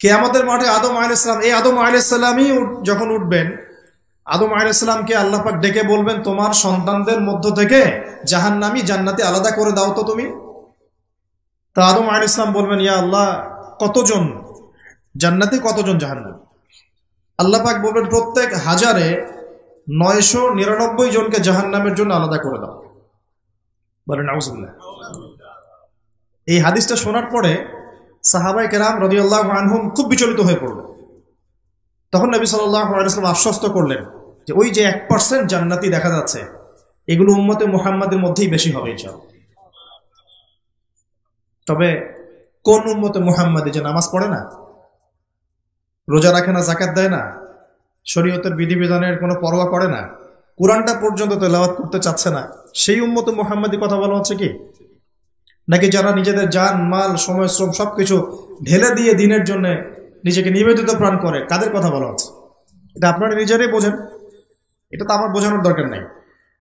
কিয়ামতের মাঠে আদম আলাইহিস সালাম, এই আদম আলাইহিস সালামই যখন উঠবেন, আদম আলাইহিস সালামকে আল্লাহ পাক ডেকে বলবেন, তোমার সন্তানদের মধ্য থেকে জাহান্নামী জান্নাতি আলাদা করে দাও তো তুমি। তা আদম আলাইহিস সালাম বলবেন, ইয়া আল্লাহ, কতজন জান্নাতি, কতজন জাহান্নামী? আল্লাহ পাক বলবেন, প্রত্যেক হাজারে 999 জনকে জাহান্নামের জন্য আলাদা করে দাও। বলেন নাউজুবিল্লাহ। এই হাদিসটা শোনার পরে সাহাবায়ে কেরাম রাদিয়াল্লাহু আনহুম খুব বিচলিত হয়ে পড়ল। তখন নবী সাল্লাল্লাহু আলাইহি ওয়াসাল্লাম আশ্বস্ত করলেন যে ওই যে 1% জান্নাতি দেখা যাচ্ছে, এগুলো উম্মতে মুহাম্মাদের মধ্যেই বেশি হবে ইনশাআল্লাহ। তবে কোন উম্মতে মুহাম্মাদি যে নামাজ পড়ে না, রোজা রাখে না, যাকাত দেয় না, শরীয়তের বিধিবিধানের কোনো পরোয়া করে না, কোরআনটা পর্যন্ত তেলাওয়াত করতে চাচ্ছে না, সেই উম্মতে মুহাম্মাদি কথা বলা হচ্ছে কি? নাকি যারা নিজেদের জান মাল সময় শ্রম সবকিছু ঢেলে দিয়ে দিনের জন্য নিজেকে নিবেদিত প্রাণ করে, কাদের কথা বলা হচ্ছে? এটা আপনারা নিজেরাই বোঝেন, এটা তো আমার বোঝানোর দরকার নাই।